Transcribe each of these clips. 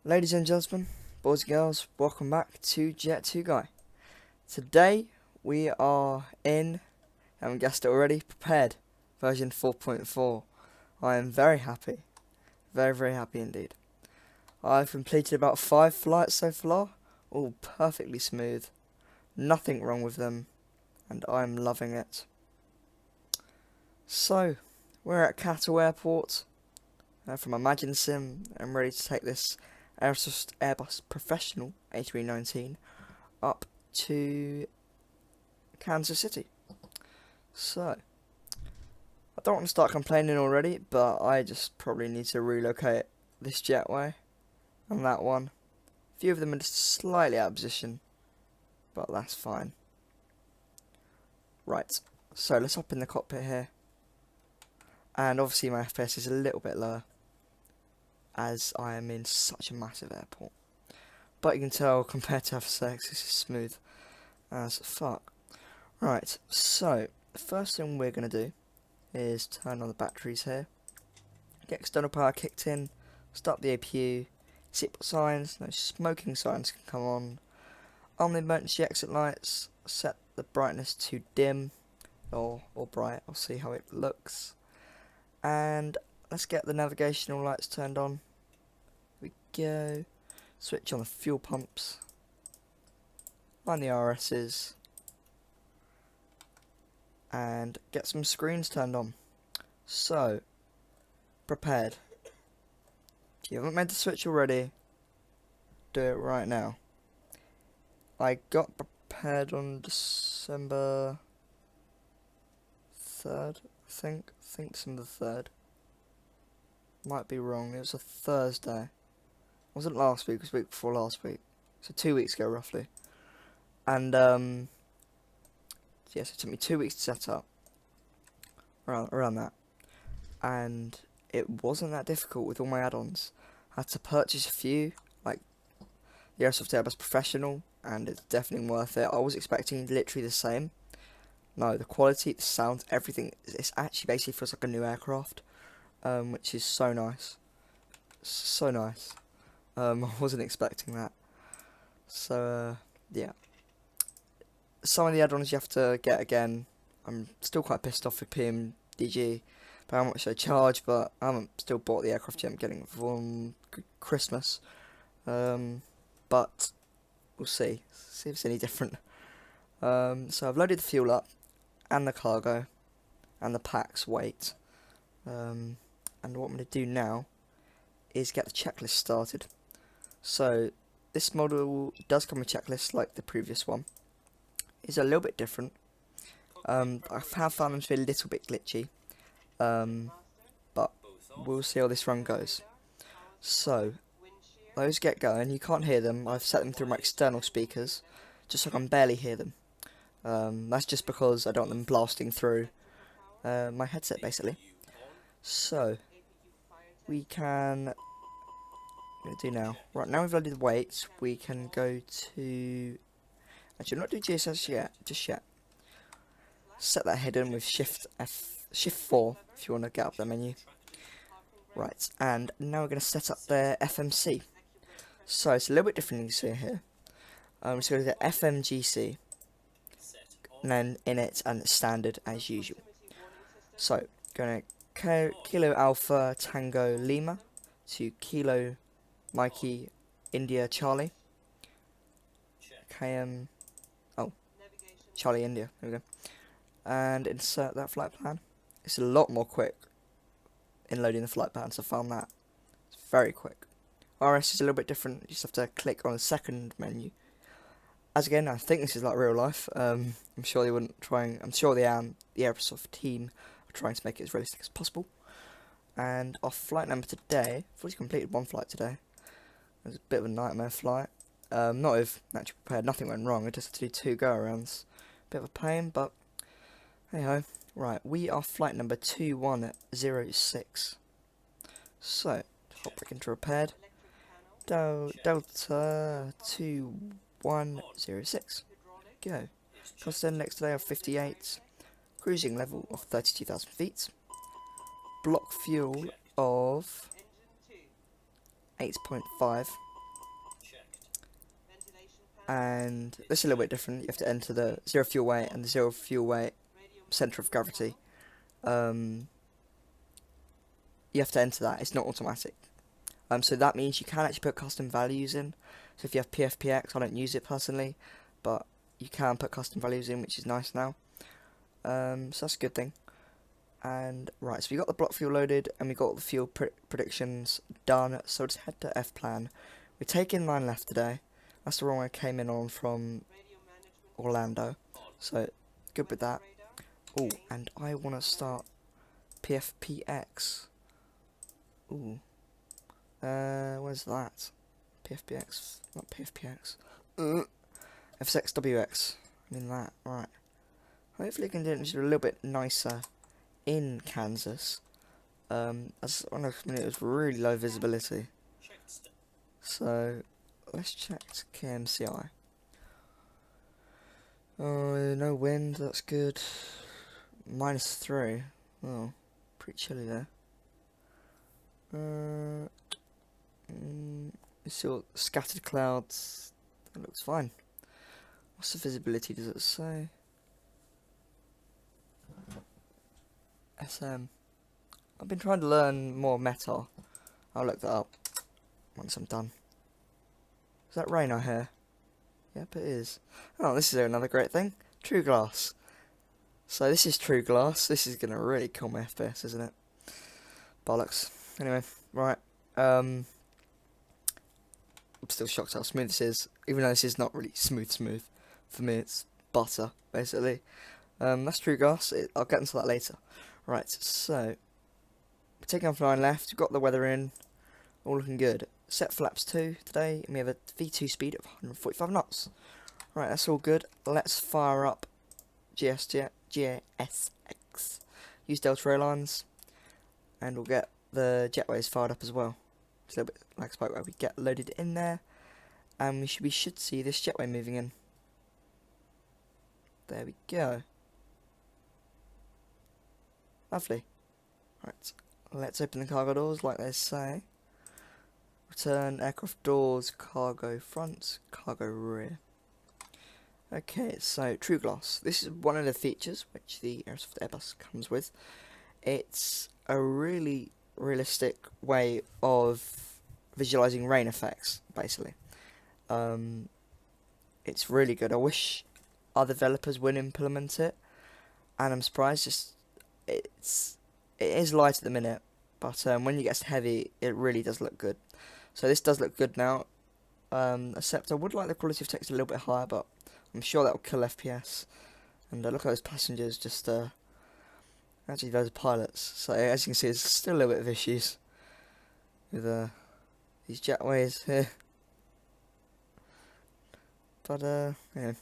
Ladies and gentlemen, boys and girls, welcome back to Jet2 Guy. Today we are in, haven't guessed it already, prepared version 4.4. I am very happy, very happy indeed. I've completed about 5 flights so far, all perfectly smooth, nothing wrong with them, and I'm loving it. So, we're at KATL Airport from ImagineSim. I'm ready to take this Aerosoft Airbus Professional A319 up to Kansas City. So, I don't want to start complaining already, but I just probably need to relocate this jetway and that one. A few of them are just slightly out of position, but that's fine. Right, so let's hop in the cockpit here. And obviously my FPS is a little bit lower, as I am in such a massive airport. But you can tell, compared to FSX, this is smooth as fuck. Right, so the first thing we're going to do is turn on the batteries here, get external power kicked in, start the APU, seatbelt signs, no smoking signs can come on the emergency exit lights, set the brightness to dim or bright, I'll see how it looks. And let's get the navigational lights turned on. Here we go. Switch on the fuel pumps. Line the RSs. And get some screens turned on. So, prepared. If you haven't made the switch already, do it right now. I got prepared on December 3rd, I think December 3rd. Might be wrong, it was a Thursday. It wasn't last week, it was the week before last week. So 2 weeks ago roughly. And yes, it took me 2 weeks to set up. Around that. And it wasn't that difficult with all my add-ons. I had to purchase a few, like the Aerosoft Airbus Professional, and it's definitely worth it. I was expecting literally the same. No, the quality, the sound, everything, it's actually basically feels like a new aircraft, which is so nice. So nice. I wasn't expecting that. So, yeah. Some of the add-ons you have to get again. I'm still quite pissed off with PMDG, about how much they charge, but I haven't still bought the aircraft yet. I'm getting it for Christmas. But we'll see if it's any different. So I've loaded the fuel up, and the cargo, and the pack's weight. And what I'm going to do now is get the checklist started. So this model does come with a checklist like the previous one. It's a little bit different. I have found them to be a little bit glitchy, but we'll see how this run goes. So those get going. You can't hear them. I've set them through my external speakers, just so I can barely hear them. That's just because I don't want them blasting through my headset basically. So we can, what I'm going to do now. Right, now we've loaded the weights, we can go to, actually not do GSS yet, just yet. Set that hidden with Shift 4 if you want to get up the menu. Right, and now we're going to set up the FMC. So it's a little bit different than you see here. Let's go to the FMGC, and then in it, and it's standard as usual. So, going to Kilo Alpha Tango Lima to Kilo Mikey India Charlie. Charlie India, there we go. And insert that flight plan. It's a lot more quick in loading the flight plans, I found that. It's very quick. RS is a little bit different, you just have to click on the second menu. As again, I think this is like real life. I'm sure they wouldn't I'm sure the Aerosoft team are trying to make it as realistic as possible. And our flight number today, I've already completed one flight today. It was a bit of a nightmare flight. Not if naturally prepared, nothing went wrong, I just had to do 2 go-arounds. Bit of a pain, but hey ho. Right, we are flight number 2106. So, hop back into repaired. Delta 2106. Go. Cost index today of 58. Cruising level of 32,000 feet. Block fuel of 8.5. and this is a little bit different. You have to enter the 0 fuel weight and the 0 fuel weight center of gravity. You have to enter that. It's not automatic. So that means you can actually put custom values in. So if you have PFPX, I don't use it personally, but you can put custom values in, which is nice now. So that's a good thing. And right, so we got the block fuel loaded, and we got the fuel predictions done. So let's head to F-plan. We're taking 9 left today. That's the wrong one I came in on from Orlando. So good with that. Oh, and I want to start PFPX. Ooh. Where's that? PFPX, not PFPX. FSXWX. I mean that, right. Hopefully I can do it just a little bit nicer in Kansas. As on a minute, it was really low visibility. So let's check KMCI. Oh, no wind, that's good. -3. Oh, pretty chilly there. So scattered clouds. That looks fine. What's the visibility? Does it say? SM. I've been trying to learn more Meta. I'll look that up once I'm done. Is that rain I hear? Yep, it is. Oh, this is another great thing. True glass. So this is true glass. This is gonna really kill my FPS, isn't it? Bollocks. Anyway, right. I'm still shocked how smooth this is, even though this is not really smooth. For me, it's butter, basically. That's true glass. I'll get into that later. Right, so we're taking off 9 left. We've got the weather in, all looking good. Set flaps 2 today, and we have a V2 speed of 145 knots. Right, that's all good. Let's fire up GSX. Use Delta Airlines, and we'll get the jetways fired up as well. It's a little bit like Spike where we get loaded in there, and we should see this jetway moving in. There we go. Lovely. Right, let's open the cargo doors like they say. Return aircraft doors, cargo front, cargo rear. Okay, so true glass. This is one of the features which the Aerosoft Airbus comes with. It's a really realistic way of visualizing rain effects, basically. It's really good. I wish other developers would implement it, and I'm surprised. It is light at the minute, but when it gets heavy, it really does look good. So this does look good now. Except I would like the quality of text a little bit higher, but I'm sure that will kill FPS. And look at those passengers, just actually those are pilots. So as you can see, there's still a little bit of issues with these jetways here. But yeah,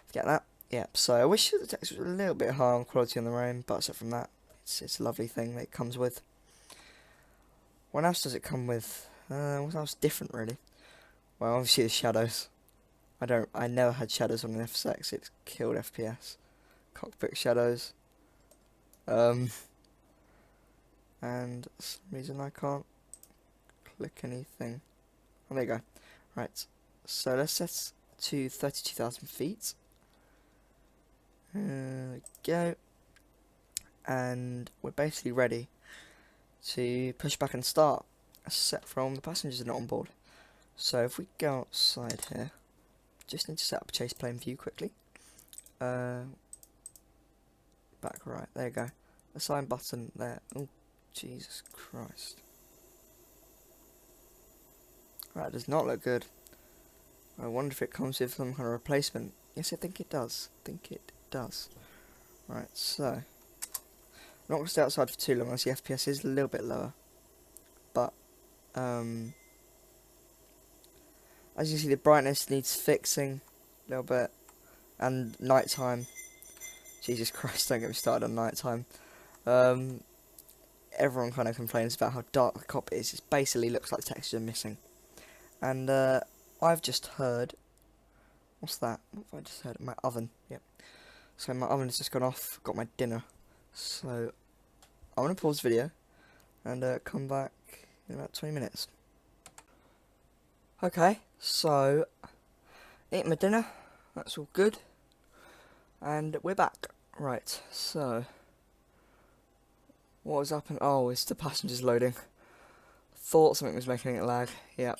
forget that. Yeah, so I wish the text was a little bit higher on quality on the rain, but aside from that, it's a lovely thing that it comes with. What else does it come with? What else different, really? Well, obviously the shadows. I never had shadows on an FSX. It's killed FPS. Cockpit shadows. And for some reason I can't click anything. Oh, there you go. Right. So let's set to 32,000 feet. There we go. And we're basically ready to push back and start. Except from the passengers are not on board. So if we go outside here, just need to set up a Chaseplane view quickly. Back right, there you go. The sign button there. Oh, Jesus Christ. That does not look good. I wonder if it comes with some kind of replacement. Yes, I think it does. Right, so I'm not going to stay outside for too long as the FPS is a little bit lower. But as you see, the brightness needs fixing a little bit, and nighttime. Jesus Christ, don't get me started on nighttime. Everyone kind of complains about how dark the cockpit is. It basically looks like the textures are missing. And I've just heard, what's that? What have I just heard? My oven. Yep. So my oven has just gone off. Got my dinner. So I'm gonna pause the video and come back in about 20 minutes. Okay, so ate my dinner, that's all good, and we're back. Right, so what was happening? Oh, it's the passengers loading. Thought something was making it lag. Yep.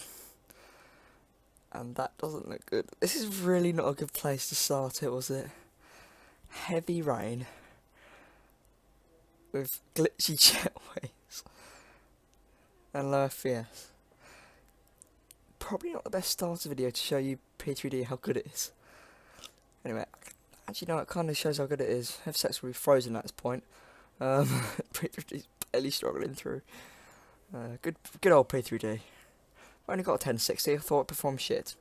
And that doesn't look good. This is really not a good place to start it, was it? Heavy rain with glitchy jetways and low FPS. Probably not the best starter video to show you P3D how good it is. Anyway, actually no, it kind of shows how good it is. FSX will be frozen at this point. P3D's barely struggling through. Good old P3D. I've only got a 1060, I thought it performed shit.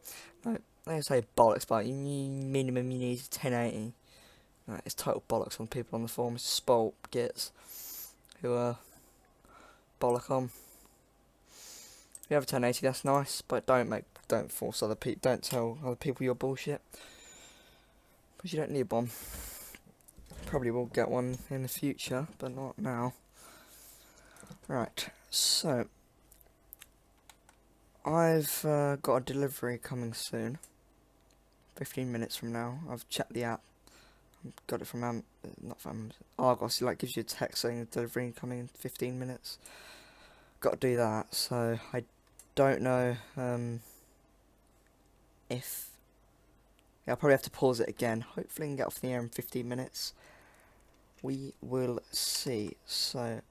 Like, they say bollocks, but minimum you need 1080. It's total bollocks on people on the forums, spoilt gits who bollock on. If you have a 1080, that's nice, but don't force other people, don't tell other people your bullshit, because you don't need one. Probably will get one in the future, but not now. Right, so I've got a delivery coming soon. 15 minutes from now. I've checked the app. Got it from not from Argos. It like gives you a text saying delivery coming in 15 minutes. Got to do that. So I don't know if I'll probably have to pause it again. Hopefully, I can get off the air in 15 minutes. We will see. So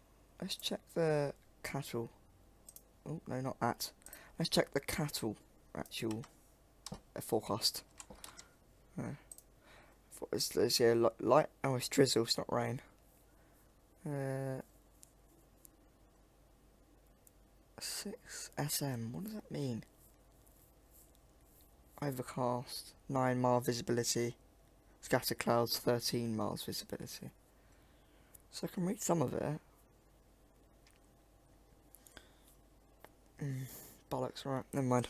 let's check the KATL. Oh no, not that. Let's check the KATL actual forecast. It's yeah, light. Oh, it's drizzle. It's not rain. 6 SM. What does that mean? Overcast. 9 mile visibility. Scatter clouds. 13 miles visibility. So I can read some of it. Bollocks. Right. Never mind.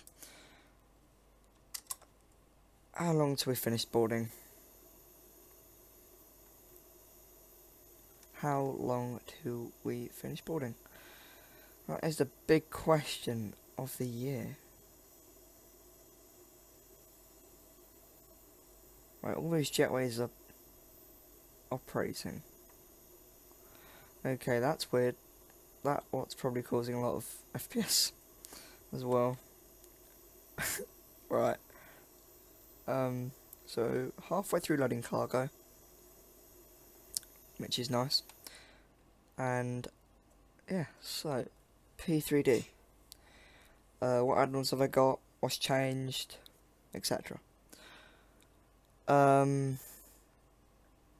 How long till we finish boarding? How long till we finish boarding? That is the big question of the year. Right, all those jetways are operating. Okay, that's weird. That's what's probably causing a lot of FPS as well. Right. So halfway through loading cargo, which is nice. And yeah, so P3D. What add-ons have I got? What's changed? Etc.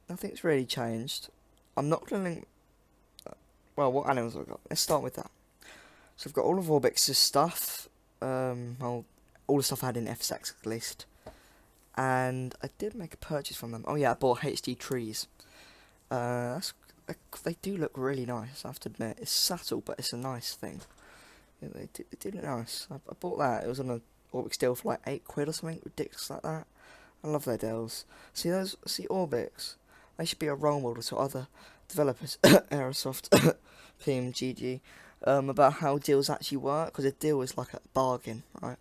Nothing's really changed. I'm not going to link. Well, what add-ons have I got? Let's start with that. So I've got all of Orbx's stuff. Well, all the stuff I had in FSX at least. And I did make a purchase from them. Oh yeah, I bought HD trees. They do look really nice, I have to admit. It's subtle, but it's a nice thing. Yeah, they do look nice. I bought that. It was on a Orbx deal for like £8 or something ridiculous like that. I love their deals. See Orbx? They should be a role model to other developers, Aerosoft, PMGG, about how deals actually work. Because a deal is like a bargain, right?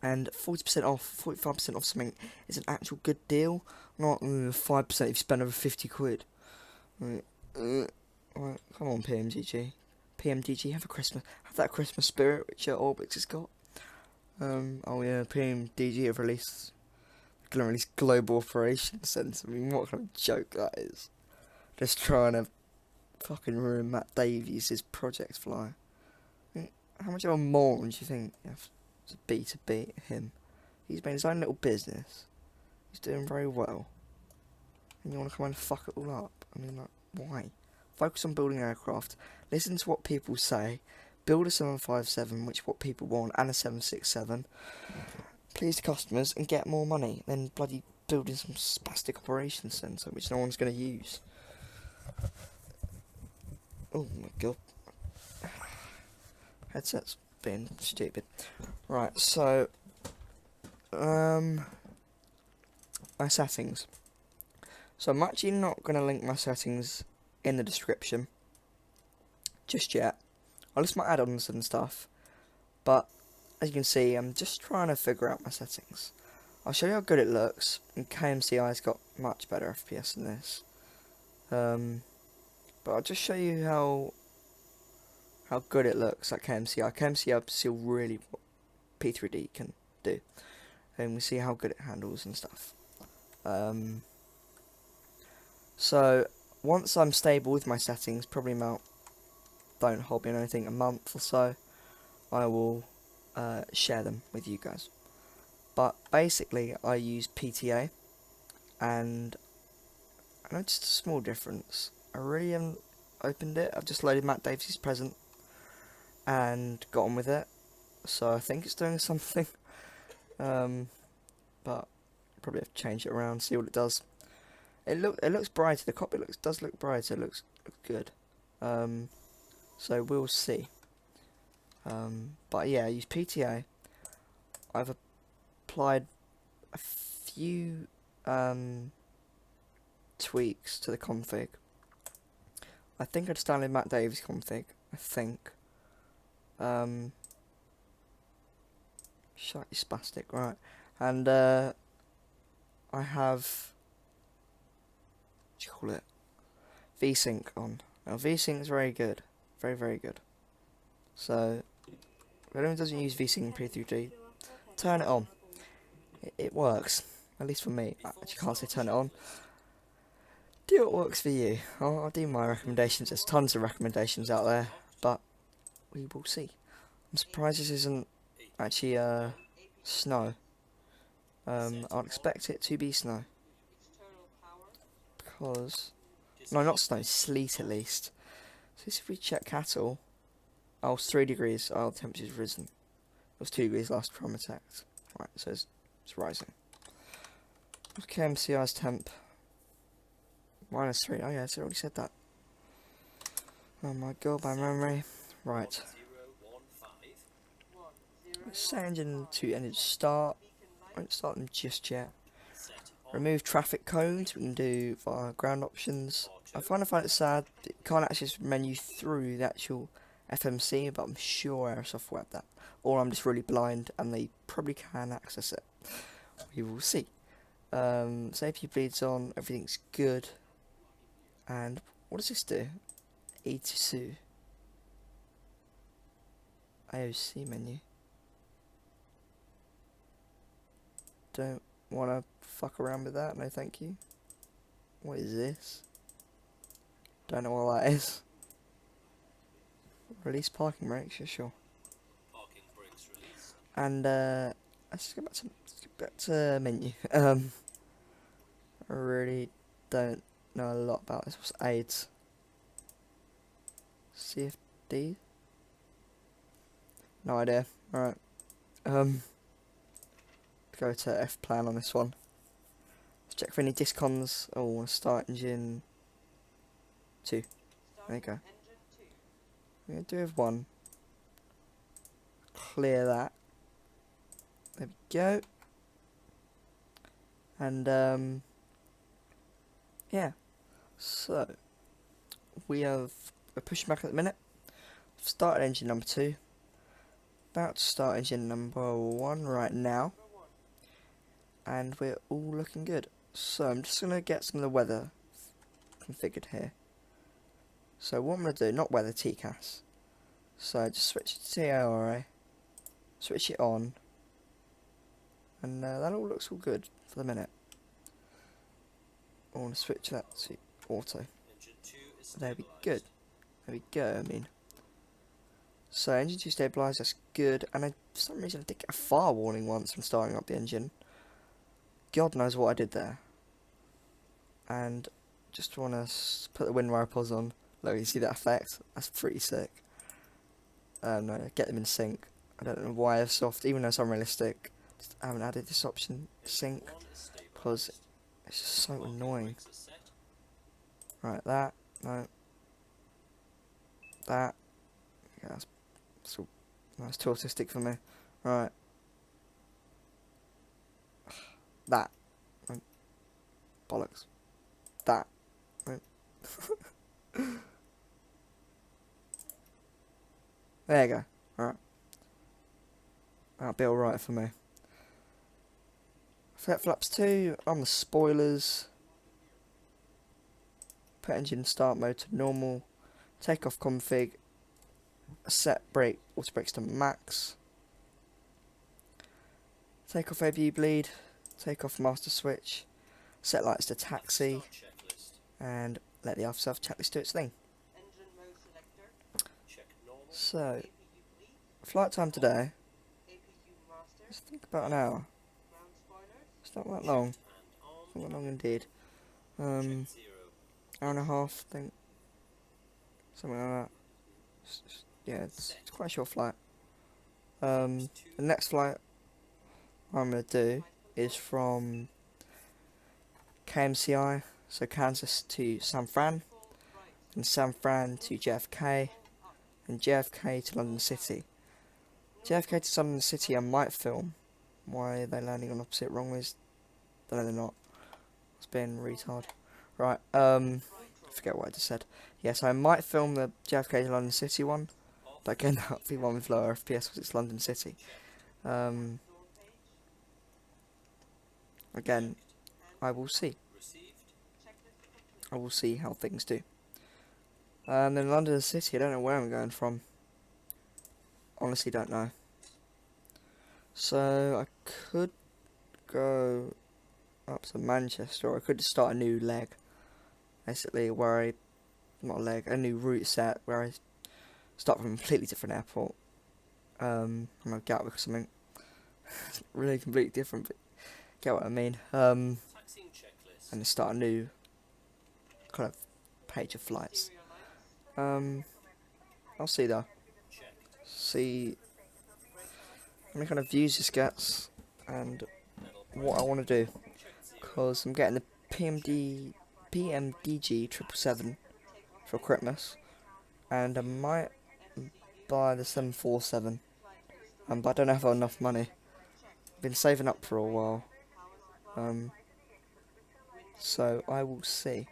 And 40% off, 45% off something is an actual good deal, not 5% if you spend over £50. Right, come on, PMGG, have that Christmas spirit which Orbx has got. Oh yeah, PMDG have released Global Operations Centre. I mean, what kind of joke that is? Just trying to fucking ruin Matt Davies' project fly. I mean, how much of a moron do you think you have to be him? He's made his own little business. He's doing very well. And you want to come and fuck it all up? I mean, like, why? Focus on building aircraft. Listen to what people say. Build a 757, which is what people want, and a 767. Please the customers and get more money than bloody building some spastic operations centre, which no one's going to use. Oh my god. Headset's being stupid. Right, so my settings. So I'm actually not going to link my settings in the description just yet. I'll list my add-ons and stuff, but as you can see, I'm just trying to figure out my settings. I'll show you how good it looks. And KMCI's got much better FPS than this. But I'll just show you how good it looks at KMCI. KMCI still really what P3D can do. And we see how good it handles and stuff. So once I'm stable with my settings, probably about, don't hold me on anything, a month or so, I will share them with you guys. But basically I use PTA, and I noticed a small difference. I really haven't opened it. I've just loaded Matt Davies' present and got on with it. So I think it's doing something. But probably have to change it around, see what it does. It looks brighter. The cockpit does look brighter. It looks good. So we'll see. But yeah, I use PTA. I've applied a few tweaks to the config. I think I just downloaded Matt Davies' config. I think. Shut you spastic, right? And I have, what do you call it? VSync on. Now VSync is very good, very good. So if anyone doesn't use VSync in P3D, turn it on. It works, at least for me. I actually can't say turn it on. Do what works for you. I'll do my recommendations. There's tons of recommendations out there, but we will see. I'm surprised this isn't actually snow. I'd expect it to be snow. Because, no, not snow, sleet at least. So if we check KATL, oh, it's 3 degrees. Oh, the temperature's risen. It was 2 degrees last time attacked. Right, so it's rising. What's KMCI's temp? -3. Oh yeah, it's already said that. Oh my god, my memory. Right. Set engine to engine start. Won't start them just yet. Remove traffic codes. We can do via ground options. I find it sad that you can't actually just menu through the actual FMC, but I'm sure Aerosoft will have that. Or I'm just really blind and they probably can access it. We will see. Safety bleeds on. Everything's good. And what does this do? A2 AOC menu. Don't want to fuck around with that, no thank you. What is this? Don't know what that is. Release parking brakes, yeah, sure. Parking brakes release. And let's get back to menu. I really don't know a lot about this. What's aids? CFD? No idea. Alright. Go to F plan on this one. Let's check for any discons. Oh, start engine 2. There you go. We're going to do with 1. Clear that. There we go. And yeah. So we're pushing back at the minute. Started engine number 2. About to start engine number 1 right now. And we're all looking good. So I'm just going to get some of the weather configured here. So what I'm going to do, not weather, TCAS. So just switch it to TARA, switch it on, and that all looks all good for the minute. I want to switch that to auto. There we go. There we go, I mean. So engine 2 stabilised, that's good. And for some reason I did get a fire warning once from starting up the engine. God knows what I did there. And just want to put the wind wipers on. Look, you see that effect? That's pretty sick. No, get them in sync. I don't know why Aerosoft, even though it's unrealistic, just haven't added this option, sync, because it's just so annoying. Right, that, no. That. Yeah, that's too autistic for me. Right. That. Right. Bollocks. That. Right. There you go. Alright. That'll be alright for me. Set flaps 2 on the spoilers. Put engine start mode to normal. Takeoff config. Set brake, auto brakes to max. Take off ABU bleed. Take off master switch. Set lights to taxi. And let the Aerosoft checklist do its thing. So, flight time today. Let's think about an hour. It's not that long. It's not that long indeed. Hour and a half, I think. Something like that. Yeah, it's quite a short flight. The next flight I'm going to do is from KMCI, so Kansas to San Fran, and San Fran to JFK, and JFK to London City. JFK to London City I might film. Why are they landing on opposite runways? No, they're not. It's being retard. Right, forget what I just said. Yes, I might film the JFK to London City one, but again that would be one with lower FPS because it's London City. Again, I will see. I will see how things do. And then London City, I don't know where I'm going from. Honestly, don't know. So I could go up to Manchester, or I could just start a new leg. Basically, where I, not a leg, a new route set where I start from a completely different airport. I don't know, Gatwick or something. It's really completely different, but get what I mean. And start a new kind of page of flights. I'll see though. See how many kind of views this gets and what I want to do. Because I'm getting the PMDG 777 for Christmas, and I might buy the 747. But I don't have enough money. I've been saving up for a while. So I will see.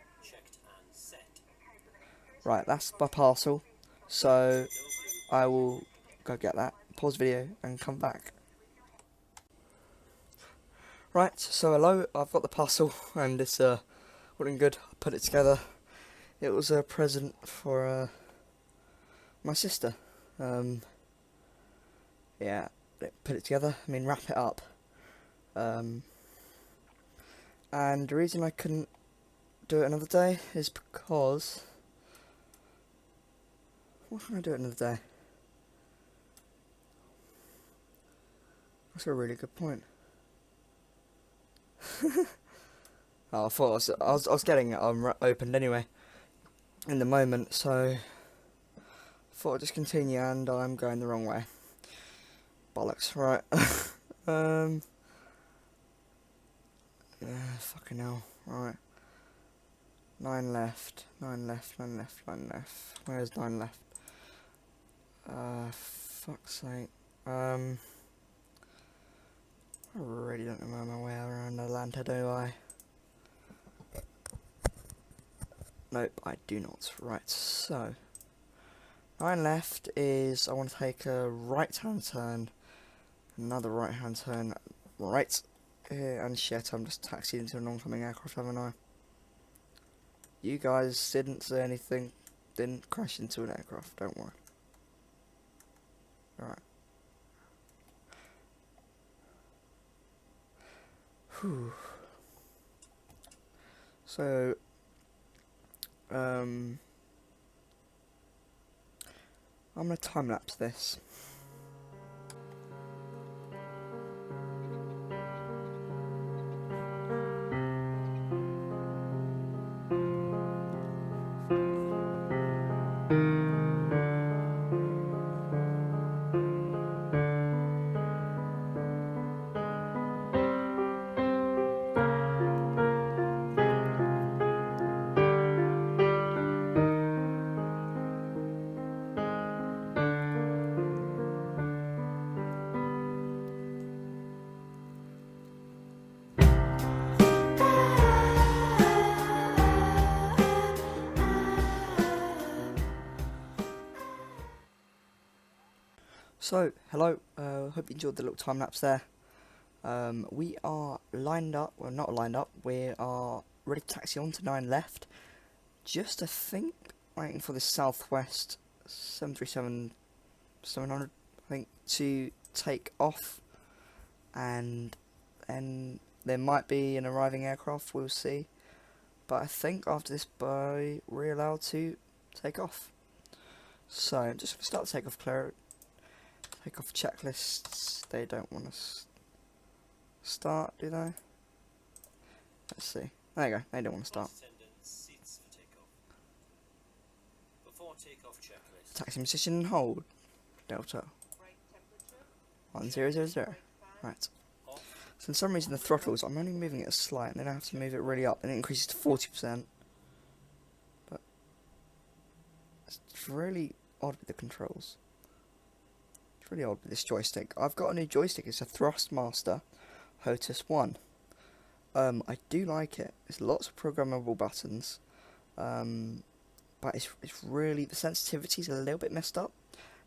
Right, that's my parcel. So I will go get that, pause video and come back. Right, so hello, I've got the parcel and it's looking good. I put it together. It was a present for my sister. Yeah, put it together, I mean wrap it up. And the reason I couldn't do it another day is because... Why can't I do it another day? That's a really good point. Oh, I thought I was getting it opened anyway in the moment, so I thought I'd just continue, and I'm going the wrong way. Bollocks, right. Yeah, fucking hell, right. 9 left, 9 left, 9 left, 9 left. Where's 9 left? Fuck's sake. I really don't know my way around Atlanta, do I? Nope, I do not. Right, so 9 left is I want to take a right-hand turn, another right-hand turn, right here, and shit, I'm just taxied into an oncoming aircraft, haven't I? You guys didn't say anything, didn't crash into an aircraft, don't worry. Alright. Whew. So, I'm going to time-lapse this. So, hello, hope you enjoyed the little time lapse there. We are lined up, well not lined up, we are ready to taxi on to 9 left. Just I think waiting for the Southwest 737-700 I think to take off, and then there might be an arriving aircraft, we'll see. But I think after this we're allowed to take off. So I'm just going to start the takeoff checklists. They don't want us start, do they? Let's see. There you go. They don't want to start. Taxi position, hold. Delta 1000. Right. So for some reason the throttles, I'm only moving it a slight, and then I have to move it really up, and it increases to 40%. But it's really odd with the controls. It's really odd with this joystick. I've got a new joystick. It's a Thrustmaster HOTUS 1. I do like it. There's lots of programmable buttons. But it's really, the sensitivity's a little bit messed up.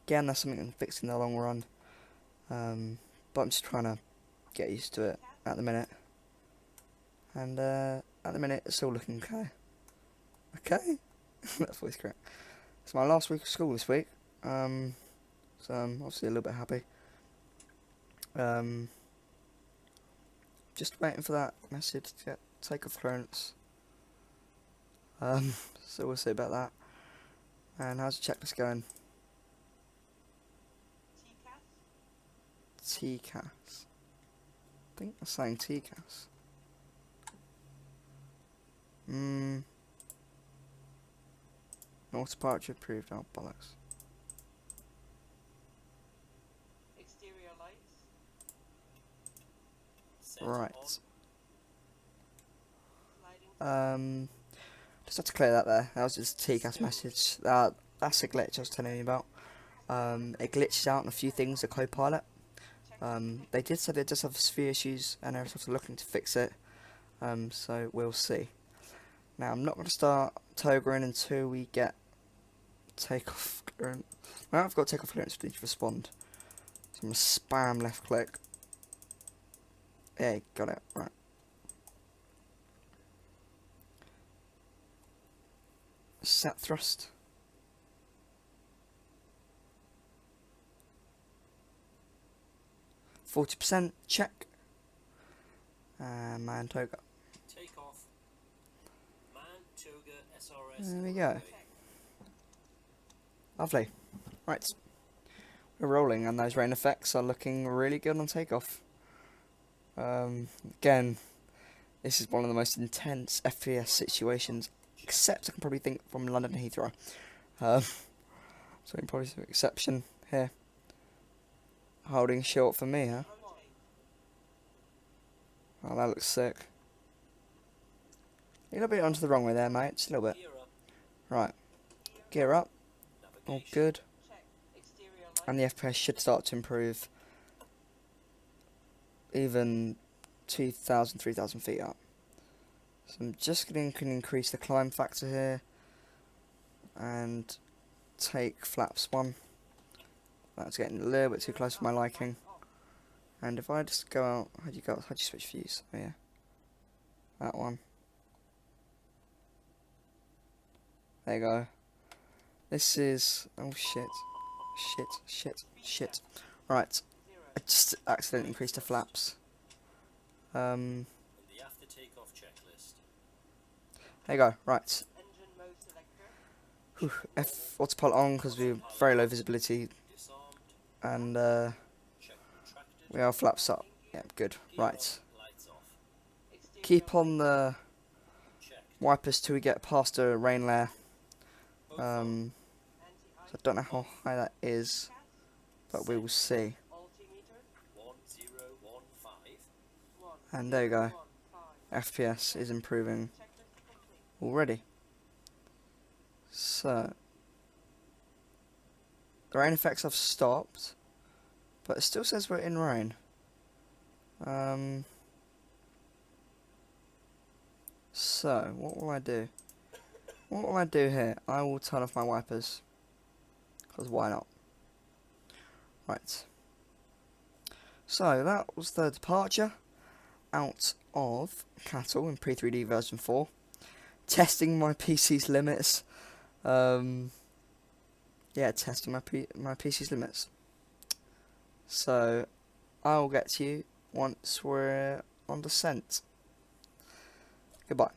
Again, that's something I can fix in the long run. But I'm just trying to get used to it at the minute. And at the minute, it's all looking okay. Okay? That's voice correct. It's my last week of school this week. So I'm obviously a little bit happy. Just waiting for that message to get takeoff clearance. So we'll see about that. And how's the checklist going? TCAS. I think I'm saying TCAS. North departure approved. Oh, bollocks. Exterior lights. Right. Just had to clear that there. That was just a TCAS message. That's a glitch I was telling you about. It glitches out on a few things, the co-pilot. They did say they just have a few issues, and Aerosoft are looking to fix it. So we'll see. Now I'm not going to start togering until we get takeoff clearance. Now I've got takeoff clearance, we need to respond. So I'm going to spam left click. Yeah, got it. Right. Set thrust. %, check. Mantoga. Take off. Mantoga SRS. There we go. Lovely. Right. We're rolling, and those rain effects are looking really good on takeoff. Again, this is one of the most intense FPS situations, except I can probably think from London to Heathrow. So you can probably see an exception here. Holding short for me, huh? Oh, that looks sick. You're a little bit onto the wrong way there, mate. Just a little bit. Right. Gear up. All good. And the FPS should start to improve. Even 2,000, 3,000 feet up. So I'm just going to increase the climb factor here. And take flaps 1. That's getting a little bit too close for my liking. And if I just go out, how do you switch views? Oh yeah, that one. There you go. This is, oh shit. Right, I just accidentally increased the flaps. There you go. Right. Whew. Autopilot on because we're very low visibility. And we are flaps up. Yeah, good. Right. Keep on the wipers till we get past a rain layer. So I don't know how high that is, but we will see. And there you go. FPS is improving already. So the rain effects have stopped, but it still says we're in rain. So what will I do? What will I do here? I will turn off my wipers, because why not? Right. So that was the departure out of KATL in P3D version 4. Testing my PC's limits. Yeah, testing my PC's limits. So I'll get to you once we're on descent. Goodbye.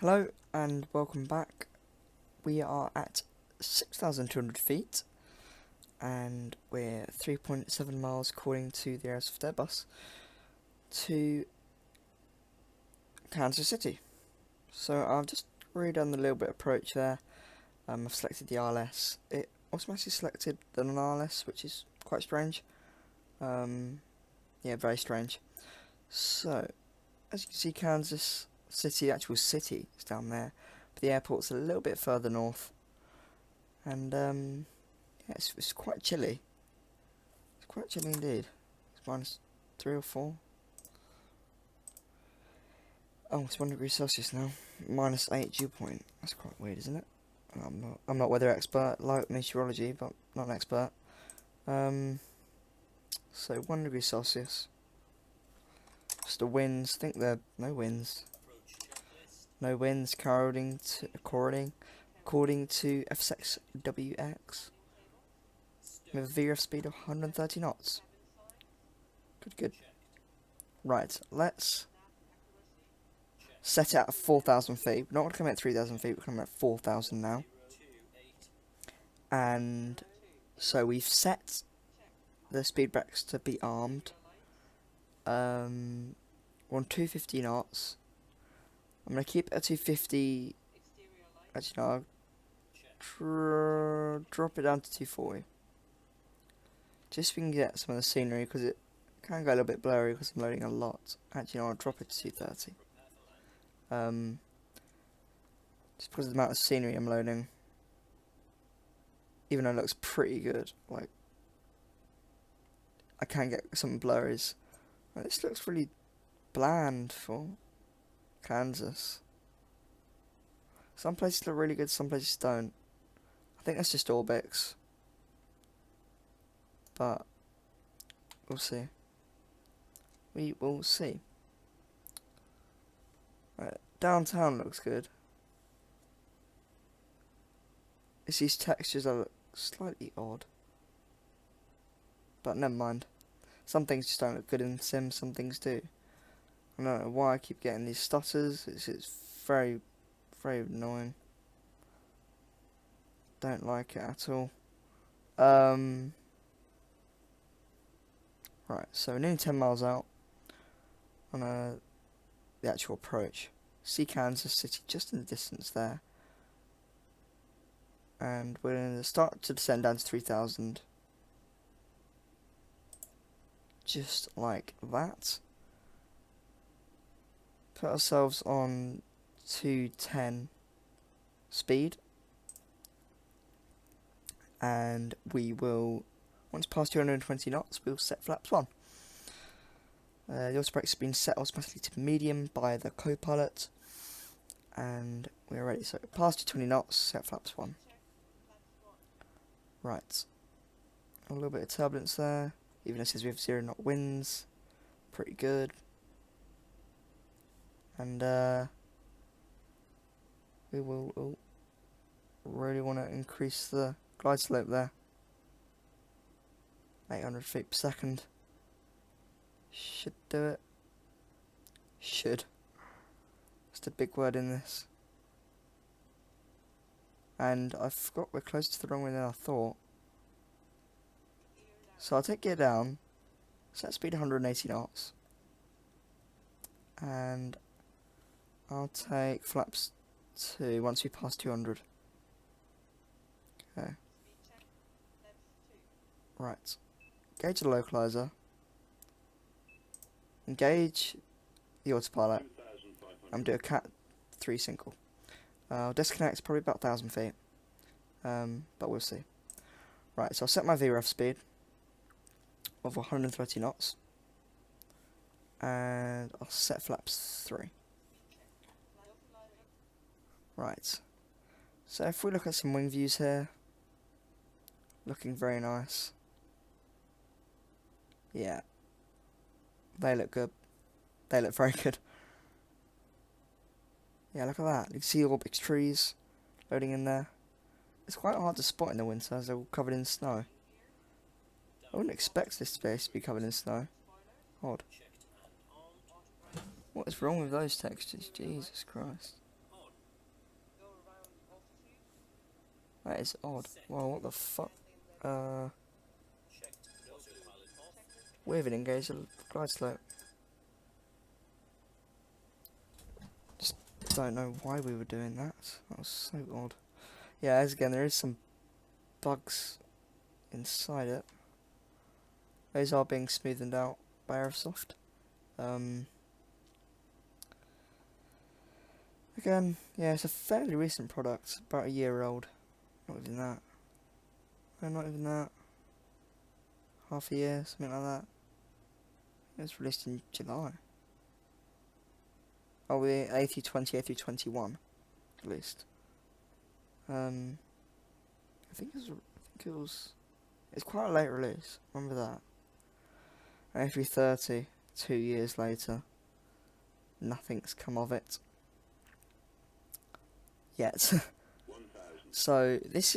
Hello and welcome back. We are at 6,200 feet and we're 3.7 miles according to the Aerosoft Airbus to Kansas City. So I've just redone the little bit approach there. I've selected the RLS. It automatically selected the non-RLS, which is quite strange. Yeah, very strange. So as you can see, Kansas City, the actual city, is down there, but the airport's a little bit further north, and yeah, it's quite chilly. It's quite chilly indeed. It's minus 3 or 4. Oh, it's 1 degree Celsius now. Minus 8 dew point. That's quite weird, isn't it? I'm not weather expert, like meteorology, but not an expert. So 1 degree Celsius. Just the winds. I think there are no winds. No winds according to FSXWX with a VRF speed of 130 knots. Good. Right, let's set it at 4,000 feet. We're not going to come at 3,000 feet, we're coming at 4,000 now. And so we've set the speed brakes to be armed. We're on 250 knots. I'm going to keep it at 250. Exterior lights. Actually, no, I'll drop it down to 240. Just so we can get some of the scenery, because it can go a little bit blurry because I'm loading a lot. Actually, no, I'll drop it to 230. Just because of the amount of scenery I'm loading. Even though it looks pretty good, like, I can get some blurries. Like, this looks really bland for Kansas. Some places look really good, some places don't. I think that's just Orbx. But we'll see. We will see. Right, downtown looks good. It's these textures that look slightly odd. But never mind. Some things just don't look good in Sim, some things do. I don't know why I keep getting these stutters. It's very, very annoying. Don't like it at all. Right, so we're nearly 10 miles out on the actual approach. See Kansas City just in the distance there. And we're going to start to descend down to 3,000. Just like that. Put ourselves on 210 speed. And we will, once past 220 knots, we'll set flaps 1. The autobrakes has been set automatically to medium by the co-pilot. And we're ready. So past 220 knots, set flaps 1. Right. A little bit of turbulence there. Even it says we have 0 knot winds. Pretty good. And we will really want to increase the glide slope there. 800 feet per second. Should do it. Should. Just a big word in this. And I forgot we're closer to the runway than I thought. So I'll take gear down. Set speed 180 knots. And I'll take flaps 2 once we pass 200. Okay. Right. Engage the localizer. Engage the autopilot. I'm doing a Cat 3 single. I'll disconnect probably about 1,000 feet. But we'll see. Right, so I'll set my VREF speed of 130 knots. And I'll set flaps 3. Right. So if we look at some wing views here, looking very nice. Yeah. They look good. They look very good. Yeah, look at that. You can see Orbx trees loading in there. It's quite hard to spot in the winter as they're all covered in snow. I wouldn't expect this space to be covered in snow. Odd. What is wrong with those textures? Jesus Christ. That is odd. Wow, what the fuck? We haven't engaged the glide slope. Just don't know why we were doing that. That was so odd. Yeah, as again, there is some bugs inside it. Those are being smoothed out by Aerosoft. Again, yeah, it's a fairly recent product, about a year old. Not even that. No, not even that. Half a year, something like that. It was released in July. Oh, we're A320, A321 released. I think it was. It's quite a late release. Remember that. A330, 2 years later. Nothing's come of it yet. So this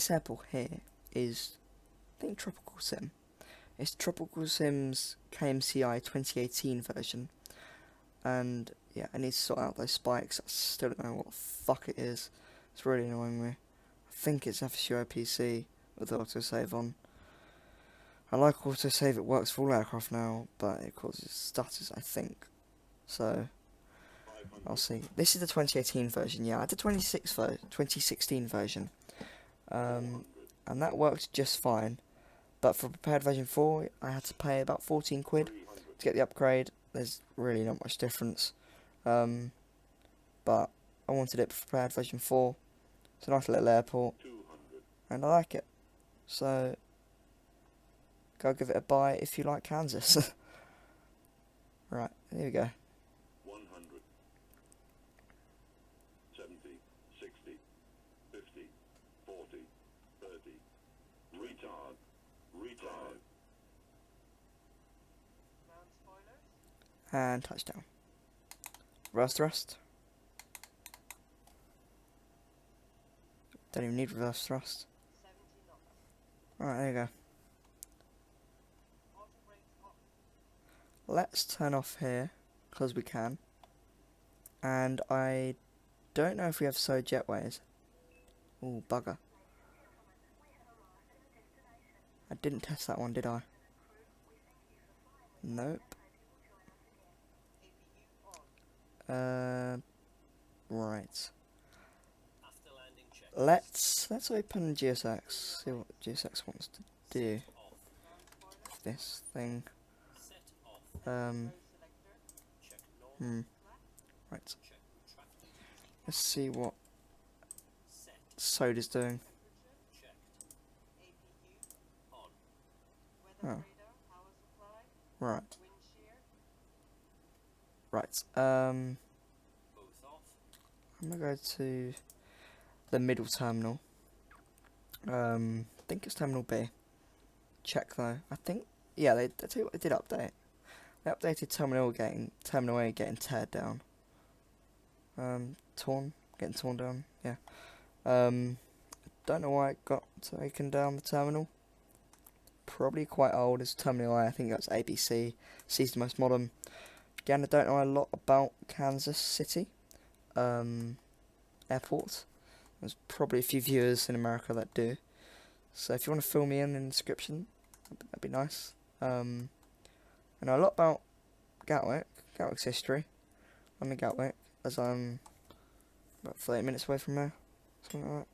airport here is, I think, TropicalSim. It's TropicalSim's KMCI 2018 version. And yeah, I need to sort out those spikes. I still don't know what the fuck it is. It's really annoying me. I think it's FSXWX with autosave on. I like autosave, it works for all aircraft now, but it causes stutters, I think. So I'll see. This is the 2018 version. Yeah, I had the 2016 version, and that worked just fine. But for prepared version 4, I had to pay about 14 quid to get the upgrade. There's really not much difference, but I wanted it for prepared version 4. It's a nice little airport, and I like it. So go give it a buy if you like Kansas. Right, here we go. 100, 70, 60, 50, 40, 30, retard, Mount spoilers. And touchdown. Reverse thrust. Don't even need reverse thrust. 70 knots. Alright, there you go. Auto brakes off. Let's turn off here, because we can. And I don't know if we have slow jetways. Ooh, bugger. I didn't test that one, did I? Nope. APU on. Right. After landing check. Let's open GSX. See what GSX wants to do. Off. Mount spoilers. This thing. Set off. Um. Row selector. Hmm. Check normal. Right. Check traffic. Let's see what Set. Soda's doing. Temperature checked. APU on. Weather Oh. radar. Power supply. Right. Wind shear. Right. Both off. I'm gonna go to the middle terminal. I think it's terminal B. Check though. I think I tell you what, they did update. They updated terminal A getting teared down. Getting torn down. Yeah. Don't know why it got taken down the terminal. Probably quite old. It's terminal A. I think that's ABC. C's the most modern. Again, I don't know a lot about Kansas City airport. There's probably a few viewers in America that do. So if you want to fill me in the description, that'd be nice. I know a lot about Gatwick's history. I'm in Gatwick, as I'm about 30 minutes away from there, something like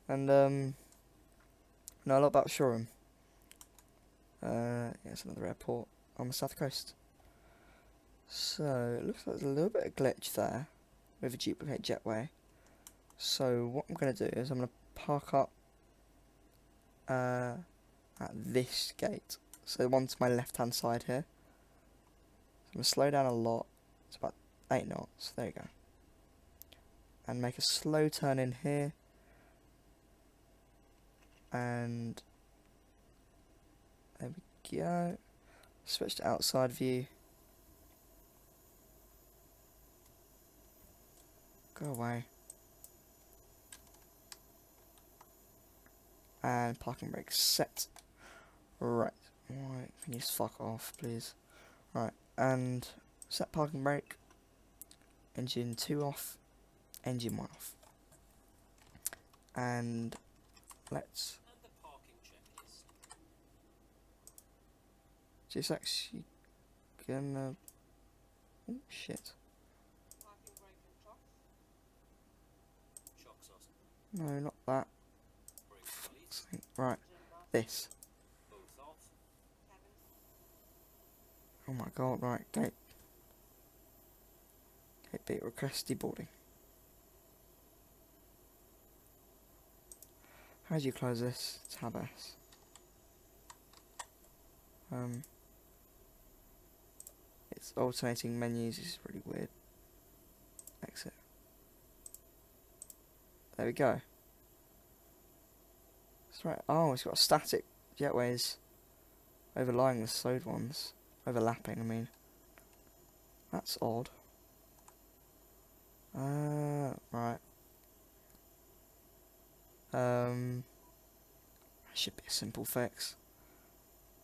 that. And know a lot about Shoreham. Yeah, it's another airport on the south coast. So it looks like there's a little bit of glitch there with a duplicate jetway. So what I'm going to do is I'm going to park up at this gate. So the one to my left hand side here. So I'm going to slow down a lot. It's about 8 knots. There you go. And make a slow turn in here. And there we go. Switch to outside view. Go away. And parking brake set. Right. Right. Can you just fuck off, please? Right. And set parking brake. Engine 2 off. Engine 1 off. And let's. And the parking check is. Just actually gonna. Oh shit. Parking brake and chocks. Chocks us. No, not that. Brake release. Right. Engine off. This. Both off. Cabin. Oh my god, right, gate B, request deboarding. How do you close this? Tab S. It's alternating menus, this is really weird. Exit. There we go. That's right. Oh, it's got static jetways overlying the slowed ones. Overlapping, I mean. That's odd. Right. Should be a simple fix.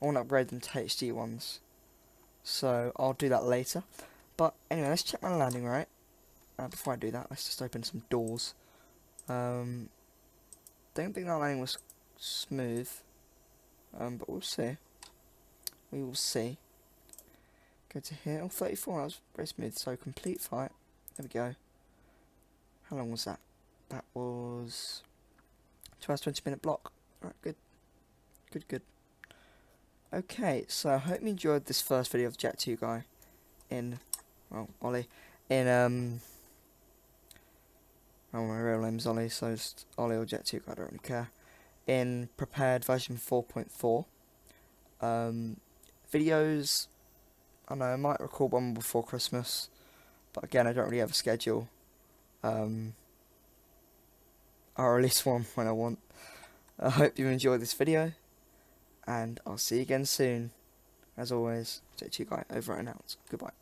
I want to upgrade them to HD ones. So, I'll do that later. But, anyway, let's check my landing right. Before I do that, let's just open some doors. Don't think that landing was smooth. But we'll see. We will see. Go to here. Oh, 34. That was very smooth. So complete flight. There we go. How long was that? That was 2 hours 20-minute block. Alright, good. Good, good. Okay, so I hope you enjoyed this first video of Jet 2 guy in, well, Ollie, in, well, my real name's Ollie, so it's Ollie or Jet 2 guy, I don't really care, in prepared version 4.4. Videos, I know I might record one before Christmas, but again, I don't really have a schedule. I'll release one when I want. I hope you enjoyed this video, and I'll see you again soon. As always, Jet 2 guy over and out. Goodbye.